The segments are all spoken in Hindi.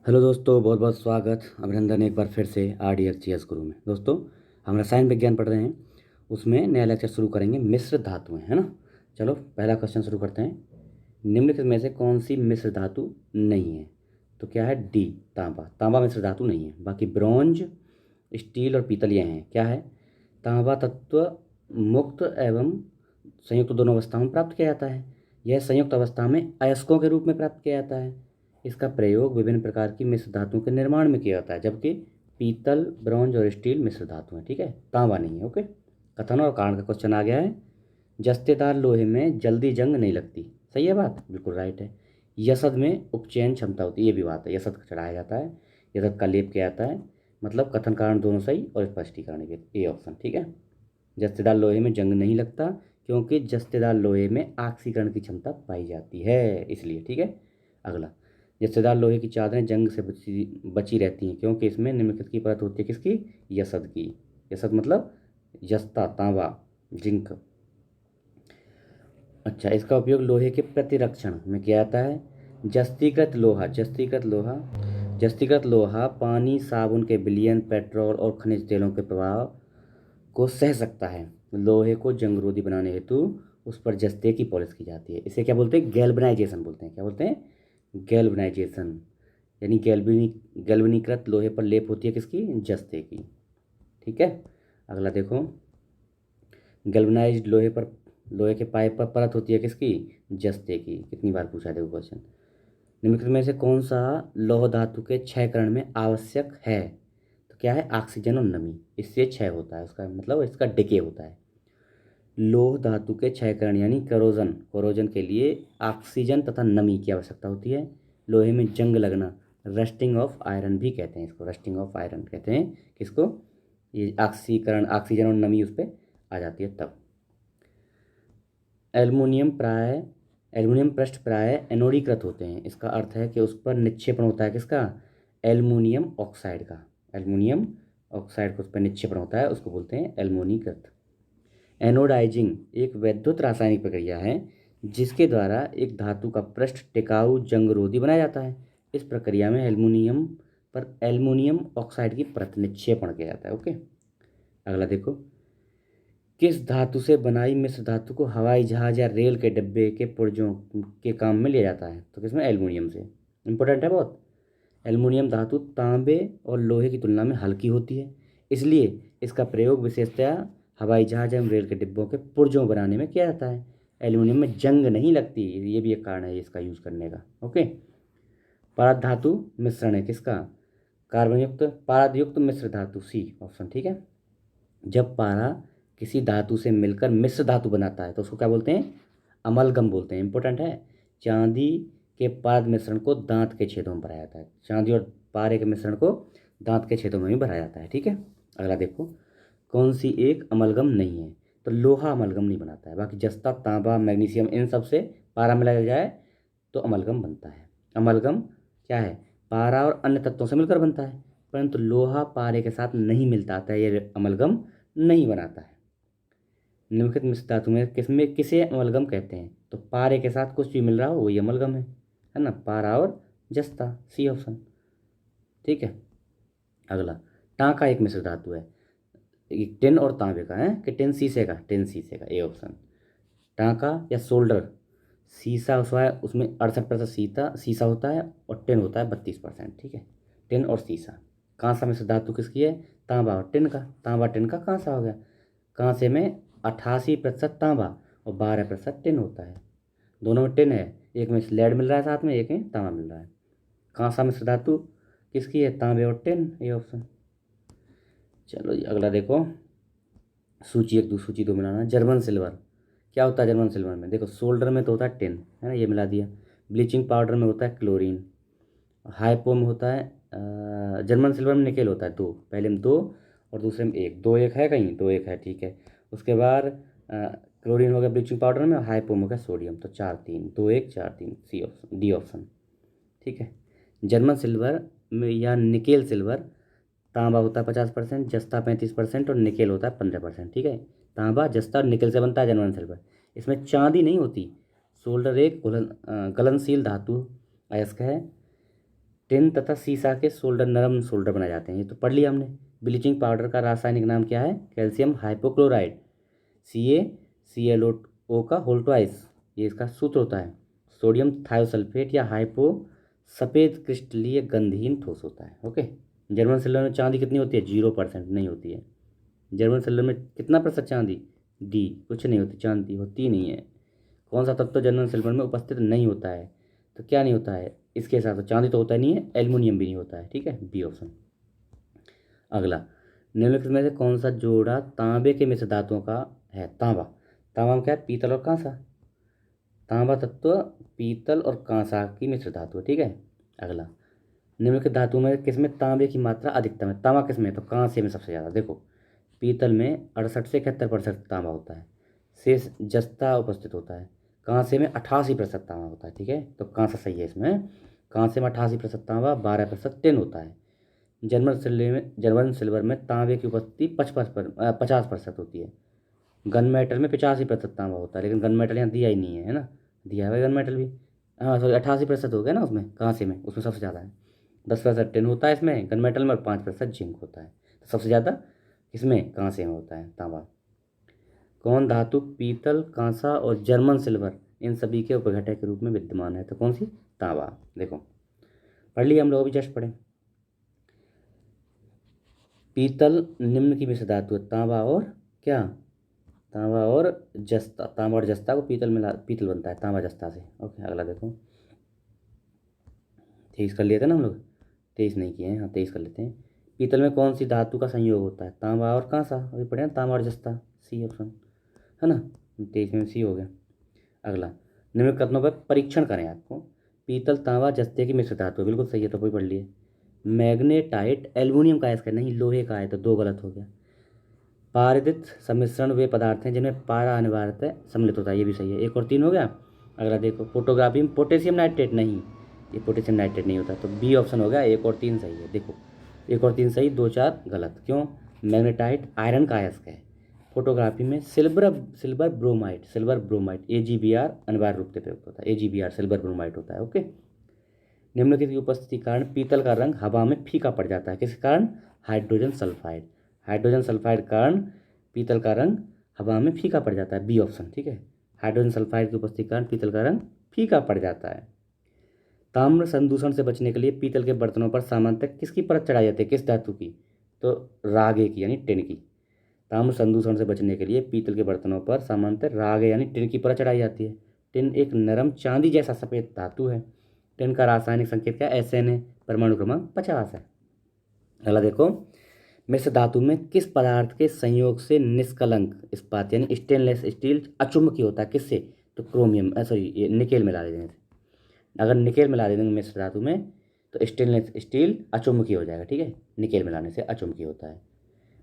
हेलो दोस्तों, बहुत बहुत स्वागत अभिनंदन एक बार फिर से RDX गुरु में। दोस्तों, हम रसायन विज्ञान पढ़ रहे हैं, उसमें नया लेक्चर शुरू करेंगे मिश्र धातुएं, है ना। चलो पहला क्वेश्चन शुरू करते हैं। निम्नलिखित में से कौन सी मिश्र धातु नहीं है? तो क्या है? डी, तांबा। तांबा मिश्र धातु नहीं है। बाकी ब्रॉन्ज, स्टील और पीतल ये हैं। क्या है? तांबा तत्व मुक्त एवं संयुक्त दोनों अवस्थाओं में प्राप्त किया जाता है। यह संयुक्त अवस्था में अयस्कों के रूप में प्राप्त किया जाता है। इसका प्रयोग विभिन्न प्रकार की मिश्र धातुओं के निर्माण में किया जाता है, जबकि पीतल, ब्रॉन्ज और स्टील मिश्र धातु हैं। ठीक है, तांबा नहीं है। ओके। कथन और कारण का क्वेश्चन आ गया है। जस्तेदार लोहे में जल्दी जंग नहीं लगती। सही है बात, बिल्कुल राइट है। यसद में उपचयन क्षमता होती है, ये भी बात है। यसद चढ़ाया जाता है, यसद का लेप किया जाता है। मतलब कथन कारण दोनों सही और स्पष्टीकरण भी, ए ऑप्शन ठीक है। जस्तेदार लोहे में जंग नहीं लगता क्योंकि जस्तेदार लोहे में ऑक्सीकरण की क्षमता पाई जाती है, इसलिए। ठीक है। अगला, जस्तेदार लोहे की चादरें जंग से बची रहती हैं क्योंकि इसमें निम्नलिखित की परत होती है, किसकी? यसद की। यसद मतलब जस्ता, तांबा, जिंक। अच्छा, इसका उपयोग लोहे के प्रतिरक्षण में किया जाता है। जस्तीकृत लोहा, जस्तीकृत लोहा पानी, साबुन के विलयन, पेट्रोल और खनिज तेलों के प्रभाव को सह सकता है। लोहे को जंगरोधी बनाने हेतु उस पर जस्ते की पॉलिश की जाती है। इसे क्या बोलते हैं? गैल्वनाइजेशन बोलते हैं। क्या बोलते हैं? गैल्वनाइजेशन। यानी गैल्वनीकृत लोहे पर लेप होती है, किसकी? जस्ते की। ठीक है। अगला देखो, गैल्वनाइज्ड लोहे के पाइप पर परत होती है, किसकी? जस्ते की। कितनी बार पूछा है, देखो क्वेश्चन। निम्नलिखित में से कौन सा लौह धातु के क्षयकरण में आवश्यक है? तो क्या है? ऑक्सीजन और नमी। इससे क्षय होता है, उसका मतलब इसका डिके होता है। लौह धातु के क्षयकरण यानी कोरोजन के लिए ऑक्सीजन तथा नमी की आवश्यकता होती है। लोहे में जंग लगना, रस्टिंग ऑफ आयरन भी कहते हैं इसको, रस्टिंग ऑफ आयरन कहते हैं किसको? ये ऑक्सीजन और नमी उस पर आ जाती है तब। एल्युमिनियम पृष्ठ प्राय एनोडीकृत होते हैं। इसका अर्थ है कि उस पर निक्षेपण होता है, किसका? एल्युमिनियम ऑक्साइड का। एल्युमिनियम ऑक्साइड का उस पर निक्षेपण होता है, उसको बोलते हैं एल्युमिनीकृत। एनोडाइजिंग एक वैद्युत रासायनिक प्रक्रिया है जिसके द्वारा एक धातु का पृष्ठ टिकाऊ जंगरोधी बनाया जाता है। इस प्रक्रिया में एल्युमिनियम ऑक्साइड की परत निक्षेपण किया जाता है। ओके। अगला देखो, किस धातु से बनाई मिश्र धातु को हवाई जहाज या रेल के डिब्बे के पुर्जों के काम में लिया जाता है? तो किसमें? एल्युमिनियम से। इंपॉर्टेंट है बहुत। एल्युमिनियम धातु तांबे और लोहे की तुलना में हल्की होती है, इसलिए इसका प्रयोग विशेषतया हवाई जहाज एवं रेल के डिब्बों के पुर्जों बनाने में किया जाता है। एल्युमिनियम में जंग नहीं लगती, ये भी एक कारण है इसका यूज़ करने का। ओके। पारद धातु मिश्रण है, किसका? कार्बन पारद युक्त मिश्र धातु, सी ऑप्शन ठीक है। जब पारा किसी धातु से मिलकर मिश्र धातु बनाता है तो उसको क्या बोलते हैं? अमलगम बोलते हैं। इंपॉर्टेंट है। चांदी के पारद मिश्रण को दांत के छेदों में भराया जाता है। चांदी और पारे के मिश्रण को दांत के छेदों में भी भराया जाता है। ठीक है। अगला देखो, कौन सी एक अमलगम नहीं है? तो लोहा अमलगम नहीं बनाता है। बाकी जस्ता, तांबा, मैग्नीशियम, इन सब से पारा मिलाया जाए तो अमलगम बनता है। अमलगम क्या है? पारा और अन्य तत्वों से मिलकर बनता है, परंतु लोहा पारे के साथ नहीं मिलता आता है, ये अमलगम नहीं बनाता है। निम्नलिखित मिश्र धातु में किसे अमलगम कहते हैं? तो पारे के साथ कुछ भी मिल रहा हो वही अमलगम है ना। पारा और जस्ता, सी ऑप्शन ठीक है। अगला, टांका एक मिश्र धातु है। ये टिन और तांबे का है कि टिन शीशे का, ए ऑप्शन। टांका या सोल्डर, शीशा उसमें 68% शीशा होता है और टिन होता है 32%। ठीक है। टिन और शीशा। कांसा मिश्र धातु किसकी है? तांबा और टिन का। तांबा टिन का कांसा हो गया। कांसे में 88% तांबा और 12% टिन होता है। दोनों में टिन है, एक में लेड मिल रहा है साथ में, एक में तांबा मिल रहा है। कांसा मिश्र धातु किसकी है? तांबे और टिन, ये ऑप्शन। चलो जी अगला देखो, सूची दो मिलाना। जर्मन सिल्वर क्या होता है? जर्मन सिल्वर में देखो, सोल्डर में तो होता है टिन, है ना, ये मिला दिया। ब्लीचिंग पाउडर में होता है क्लोरीन। हाइपो में होता है जर्मन सिल्वर में निकेल होता है दो, पहले में दो और दूसरे में एक। दो एक है कहीं, दो एक है, ठीक है। उसके बाद क्लोरीन हो गया ब्लीचिंग पाउडर में, हाइपो में हो गया सोडियम, तो 4 3, 2 1 4 3, सी ऑप्शन, डी ऑप्शन ठीक है। जर्मन सिल्वर में या निकेल सिल्वर, तांबा होता है 50%, जस्ता 35% और निकेल होता है 15%। ठीक है। तांबा, जस्ता और निकेल से बनता है जर्मन सिल्वर। इसमें चांदी नहीं होती। सोल्डर एक गलनशील धातु अयस्क है। टिन तथा सीसा के सोल्डर नरम सोल्डर बनाए जाते हैं, ये तो पढ़ लिया हमने। ब्लीचिंग पाउडर का रासायनिक नाम क्या है? कैल्शियम हाइपोक्लोराइड, CaClO का होल ट्वाइस, ये इसका सूत्र होता है। सोडियम थायोसल्फेट या हाइपो सफ़ेद क्रिस्टलीय गंधहीन ठोस होता है। ओके। जर्मन सिल्वर में चांदी कितनी होती है? 0% नहीं होती है। जर्मन सिल्वर में कितना प्रतिशत चांदी? डी, कुछ नहीं होती, चांदी होती नहीं है। कौन सा तत्व जर्मन सिल्वर में उपस्थित नहीं होता है? तो क्या नहीं होता है इसके साथ? तो चांदी तो होता नहीं है, एल्युमिनियम भी नहीं होता है, ठीक है, बी ऑप्शन। अगला, निम्नलिखित में से कौन सा जोड़ा तांबे के मिश्र धातुओं का है? तांबा। तांबा में क्या है? पीतल और कांसा। तांबा तत्व पीतल और कांसा की मिश्र धातु है, ठीक है। अगला, निम्नलिखित धातु में किसमें तांबे की मात्रा अधिकतम है? तांबा किसमें है? तो कांसे में सबसे ज़्यादा। देखो, पीतल में 68 से 71% तांबा होता है, शेष जस्ता उपस्थित होता है। कांसे में 88% तांबा होता है, ठीक है, तो कांसा सही है इसमें। कांसे में 88% तांबा, 12% टिन होता है। जर्मन सिल्वर में तांबे की उपस्थिति 50% होती है। गन मेटल में 85% तांबा होता है, लेकिन गन मेटल यहाँ दिया ही नहीं है, है ना? दिया है भाई गन मेटल भी। हाँ सॉरी, 88% हो गया ना उसमें, कांसे में, उसमें सबसे ज़्यादा है। 10% टिन होता है इसमें गन मेटल में, और 5% जिंक होता है। तो सबसे ज़्यादा इसमें कांसे में होता है तांबा। कौन धातु पीतल, कांसा और जर्मन सिल्वर इन सभी के उपघटक के रूप में विद्यमान है? तो कौन सी? तांबा। देखो, पढ़ लिया हम लोग, अभी जस्ट पढ़े। पीतल निम्न की मिश्र धातु है, तांबा और क्या? तांबा और जस्ता। तांबा और जस्ता को पीतल बनता है तांबा जस्ता से। ओके। अगला देखो, 23 कर लिए थे ना हम लोग, 23 नहीं किए हैं, हाँ 23 कर लेते हैं। पीतल में कौन सी धातु का संयोग होता है? तांबा और कांसा, अभी पढ़े ना, तांबा और जस्ता, सी ऑप्शन, है ना? 23 में सी हो गया। अगला, निम्न कथनों पर परीक्षण करें आपको। पीतल तांबा जस्ते की मिश्र धातु, बिल्कुल सही है, तो कोई पढ़ लिए। मैग्नेटाइट एल्युमिनियम का है इसका, नहीं लोहे का है, तो 2 गलत हो गया। पारदित सम्मिश्रण वे पदार्थ हैं जिनमें पारा अनिवार्यतः सम्मिलित होता है, ये भी सही है। 1 और 3 हो गया। अगला देखो, फोटोग्राफी में पोटेशियम नाइट्रेट, नहीं, ये पोटेशियम नाइट्रेट नहीं होता, तो बी ऑप्शन हो गया। 1 और 3 सही है। देखो, 1 और 3 सही, 2 4 गलत, क्यों? मैग्नेटाइट आयरन का अयस्क है। फोटोग्राफी में सिल्वर ब्रोमाइड AgBr अनिवार्य रूप से प्रयुक्त होता है, AgBr सिल्वर ब्रोमाइड होता है। ओके। निम्नलिखित की उपस्थिति के कारण पीतल का रंग हवा में फीका पड़ जाता है, किस कारण? Hydrogen sulphide. हाइड्रोजन सल्फाइड कारण पीतल का रंग हवा में फीका पड़ जाता है, बी ऑप्शन, ठीक है। हाइड्रोजन सल्फाइड की उपस्थिति के कारण पीतल का रंग फीका पड़ जाता है। ताम्र संदूषण से बचने के लिए पीतल के बर्तनों पर सामान्यतः किसकी परत चढ़ाई जाती है? किस धातु की? तो रागे की, यानी टिन की। ताम्र संदूषण से बचने के लिए पीतल के बर्तनों पर सामान्यतः राग यानी टिन की परत चढ़ाई जाती है। टिन एक नरम चांदी जैसा सफ़ेद धातु है। टिन का रासायनिक संकेत क्या है? SN है, परमाणु क्रमांक 50 है। अगला देखो, मिश्र धातु में किस पदार्थ के संयोग से निष्कलंक इस्पात यानी स्टेनलेस स्टील अचुंबकीय होता है? किससे? तो क्रोमियम, सॉरी, ये निकेल मिला देने से। अगर निकेल मिला देंगे मिश्र धातु में तो स्टेनलेस स्टील अचुंबकीय हो जाएगा, ठीक है, निकेल मिलाने से अचुंबकीय होता है।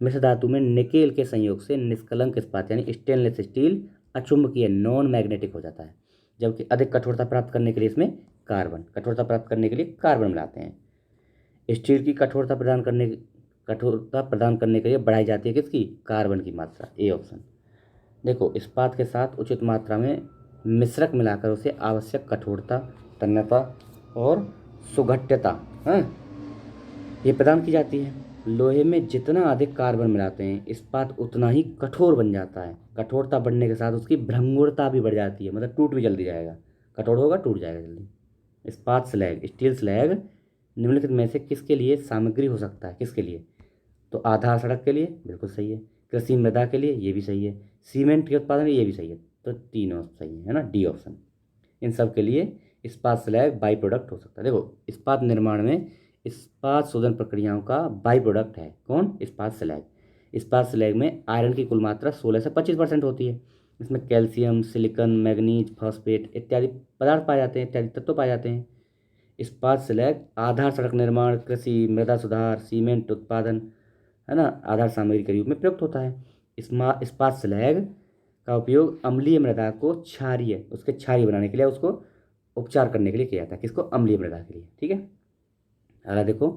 मिश्र धातु में निकेल के संयोग से निष्कलंक इस्पात यानी स्टेनलेस स्टील अचुंबकीय नॉन मैग्नेटिक हो जाता है, जबकि अधिक कठोरता प्राप्त करने के लिए इसमें कठोरता प्राप्त करने के लिए कार्बन मिलाते हैं। स्टील की कठोरता प्रदान करने के लिए बढ़ाई जाती है किसकी? कार्बन की मात्रा, ए ऑप्शन। देखो, इस्पात के साथ उचित मात्रा में मिश्रक मिलाकर उसे आवश्यक कठोरता, तन्यता और सुघट्यता ये प्रदान की जाती है। लोहे में जितना अधिक कार्बन मिलाते हैं इस्पात उतना ही कठोर बन जाता है। कठोरता बढ़ने के साथ उसकी भंगुरता भी बढ़ जाती है, मतलब टूट भी जल्दी जाएगा, कठोर होगा टूट जाएगा जल्दी। इस्पात स्लैग, स्टील स्लैग निम्नलिखित में से किसके लिए सामग्री हो सकता है? किसके लिए? तो आधार सड़क के लिए, बिल्कुल सही है। कृषि मृदा के लिए, ये भी सही है। सीमेंट के उत्पादन, ये भी सही है। तो तीनों सही है ना, डी ऑप्शन। इन सब के लिए इस्पात स्लैग बाई प्रोडक्ट हो सकता है। देखो, इस्पात निर्माण में इस्पात शोधन प्रक्रियाओं का बाई प्रोडक्ट है कौन? इस्पात स्लैग। इस्पात स्लैग में आयरन की कुल मात्रा 16 से 25% होती है। इसमें कैल्शियम, सिलिकॉन, मैग्नीज, फॉस्फेट इत्यादि पदार्थ पाए जाते हैं, इत्यादि तत्व पाए जाते हैं। इस्पात स्लैग आधार सड़क निर्माण, कृषि, मृदा सुधार, सीमेंट उत्पादन, है ना, आधार सामग्री के रूप में प्रयुक्त होता है। इस्पात स्लैग का उपयोग अम्लीय मृदा को क्षारीय बनाने के लिए, उसको उपचार करने के लिए किया जाता है। किसको? अम्लीय मृदा के लिए, ठीक है। अगला देखो,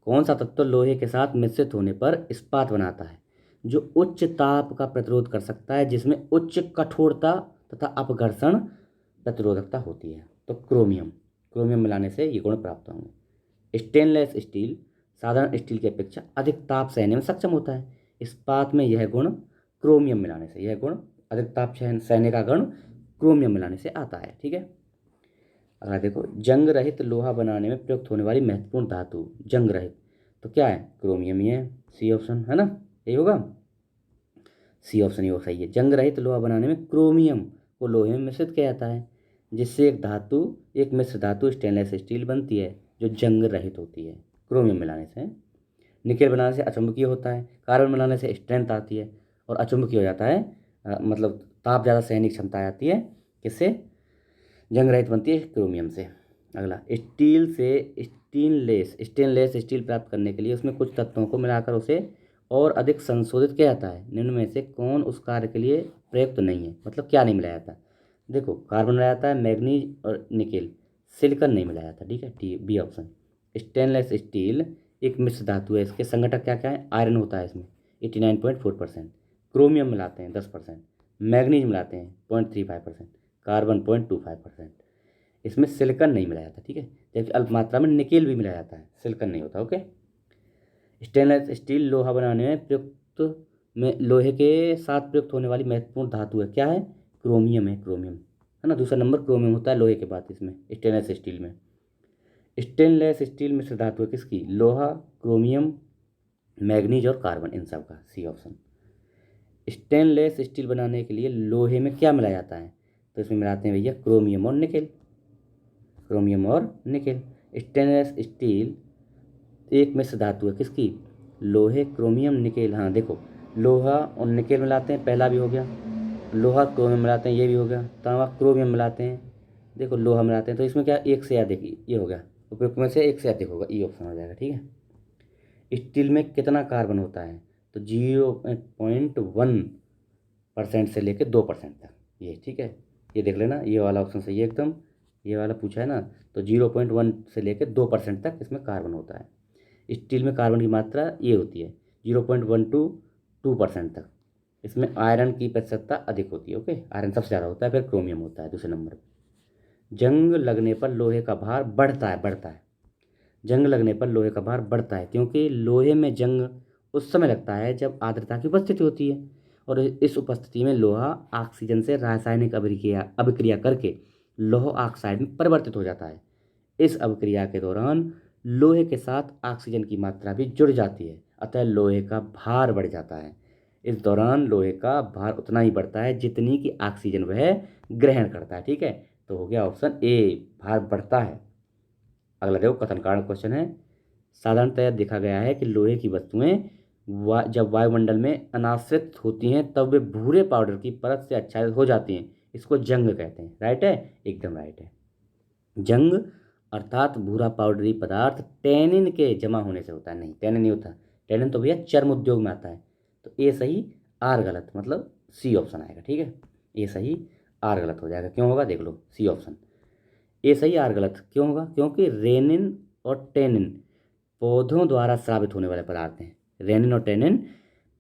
कौन सा तत्व लोहे के साथ मिश्रित होने पर इस्पात बनाता है जो उच्च ताप का प्रतिरोध कर सकता है, जिसमें उच्च कठोरता तथा अपघर्षण प्रतिरोधकता होती है? तो क्रोमियम मिलाने से ये गुण प्राप्त होंगे। स्टेनलेस स्टील साधारण स्टील की अपेक्षा अधिक ताप सहने में सक्षम होता है। इस्पात में यह गुण क्रोमियम मिलाने से, यह गुण अधिक ताप सहने का गुण क्रोमियम मिलाने से आता है। ठीक है, अगर देखो जंग रहित लोहा बनाने में प्रयुक्त होने वाली महत्वपूर्ण धातु, जंग रहित तो क्या है, क्रोमियम ही है। सी ऑप्शन है ना, यही होगा, सी ऑप्शन ही सही है। जंग रहित लोहा बनाने में क्रोमियम को लोहे में मिश्रित किया जाता है, जिससे एक मिश्र धातु स्टेनलेस स्टील बनती है जो जंग रहित होती है क्रोमियम मिलाने से। निकेल बनाने से अचुंबकीय होता है, कार्बन बनाने से स्ट्रेंथ आती है और अचुंबकीय हो जाता है, मतलब ताप ज़्यादा सहने की क्षमता आती है, किससे, जंग रहित बनती है क्रोमियम से। अगला, स्टील से स्टेनलेस स्टील प्राप्त करने के लिए उसमें कुछ तत्वों को मिलाकर उसे और अधिक संशोधित किया जाता है। निम्न में से कौन उस कार्य के लिए प्रयुक्त नहीं है, मतलब क्या नहीं मिलाया जाता। देखो कार्बन मिलाया जाता है, मैग्नीज और निकेल, सिलिकॉन नहीं मिलाया जाता। ठीक है, T B option. Stainless steel एक मिश्र धातु है, इसके संघटक क्या क्या है, आयरन होता है इसमें 89.4%, क्रोमियम मिलाते हैं 10%, मैग्नीज मिलाते हैं 0.35%, कार्बन 0.25%। इसमें सिलिकॉन नहीं मिलाया जाता। ठीक है, जबकि अल्प मात्रा में निकेल भी मिलाया जाता है, सिलिकॉन नहीं होता। ओके, स्टेनलेस स्टील लोहा बनाने में प्रयुक्त में लोहे के साथ प्रयुक्त होने वाली महत्वपूर्ण धातु है, क्या है, क्रोमियम है, क्रोमियम है ना, दूसरा नंबर क्रोमियम होता है लोहे के बाद इसमें स्टेनलेस स्टील में। स्टेनलेस स्टील मिश्र धातु है किसकी, लोहा, क्रोमियम, मैग्नीज और कार्बन, इन सब का, सी ऑप्शन। स्टेनलेस स्टील बनाने के लिए लोहे में क्या मिलाया जाता है, तो इसमें मिलाते हैं भैया क्रोमियम और निकेल, क्रोमियम और निकेल। स्टेनलेस स्टील एक मिश्र धातु है किसकी, लोहे, क्रोमियम, निकेल। हाँ देखो, लोहा और निकेल मिलाते हैं, पहला भी हो गया, लोहा क्रोमियम मिलाते हैं, ये भी हो गया, तांबा क्रोमियम मिलाते हैं, देखो लोहा मिलाते हैं, तो इसमें क्या एक से अधिक, ये हो गया, उपयुक्त में से एक से अधिक होगा, ई ऑप्शन हो जाएगा। ठीक है, स्टील में कितना कार्बन होता है, तो 0.1% से लेकर 2% तक, ये ठीक है, ये देख लेना, ये वाला ऑप्शन सही है एकदम, ये वाला पूछा है ना, तो 0.1 से लेकर 2% तक इसमें कार्बन होता है। स्टील में कार्बन की मात्रा ये होती है 0.1 टू 2% तक। इसमें आयरन की प्रतिशतता अधिक होती है। ओके, आयरन सबसे ज़्यादा होता है, फिर क्रोमियम होता है दूसरे नंबर पर। जंग लगने पर लोहे का भार बढ़ता है, जंग लगने पर लोहे का भार बढ़ता है क्योंकि लोहे में जंग उस समय लगता है जब आर्द्रता की उपस्थिति होती है, और इस उपस्थिति में लोहा ऑक्सीजन से रासायनिक अभिक्रिया करके लौह ऑक्साइड में परिवर्तित हो जाता है। इस अभिक्रिया के दौरान लोहे के साथ ऑक्सीजन की मात्रा भी जुड़ जाती है, अतः लोहे का भार बढ़ जाता है। इस दौरान लोहे का भार उतना ही बढ़ता है जितनी कि ऑक्सीजन वह ग्रहण करता है। ठीक है, तो हो गया ऑप्शन ए, भार बढ़ता है। अगला देखो, कथन कारण क्वेश्चन है। साधारणतया देखा गया है कि लोहे की वस्तुएं जब वायुमंडल में अनाश्रित होती हैं तब वे भूरे पाउडर की परत से आच्छादित हो जाती हैं, इसको जंग कहते हैं। राइट है, एकदम राइट है। जंग अर्थात भूरा पाउडरी पदार्थ टैनिन के जमा होने से होता है, नहीं टैनिन नहीं होता, टैनिन तो भैया चर्म उद्योग में आता है, तो ए सही, आर गलत, मतलब सी ऑप्शन आएगा। ठीक है, ए सही, आर गलत हो जाएगा, क्यों होगा देख लो, सी ऑप्शन, ए सही आर गलत क्यों होगा, क्योंकि रेनिन और टेनिन पौधों द्वारा स्रावित होने वाले पदार्थ हैं। रेनिन और टेनिन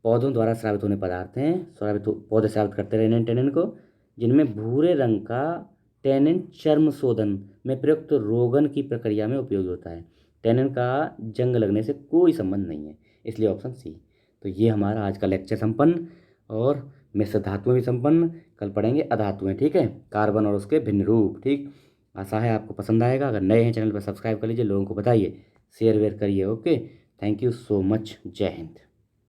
पौधों द्वारा स्रावित होने पदार्थ हैं, पौधे स्रावित करते हैं रेनिन टेनिन को, जिनमें भूरे रंग का टेनिन चर्म शोधन में प्रयुक्त रोगन की प्रक्रिया में उपयोगी होता है। टेनिन का जंग लगने से कोई संबंध नहीं है, इसलिए ऑप्शन सी। तो ये हमारा आज का लेक्चर संपन्न, और मिश्र धातुएं भी संपन्न, कल पढ़ेंगे अधातुएं। ठीक है, कार्बन और उसके भिन्न रूप। ठीक, आशा है आपको पसंद आएगा। अगर नए हैं चैनल पर सब्सक्राइब कर लीजिए, लोगों को बताइए, शेयर वेयर करिए। Okay, thank you so much, जय हिंद।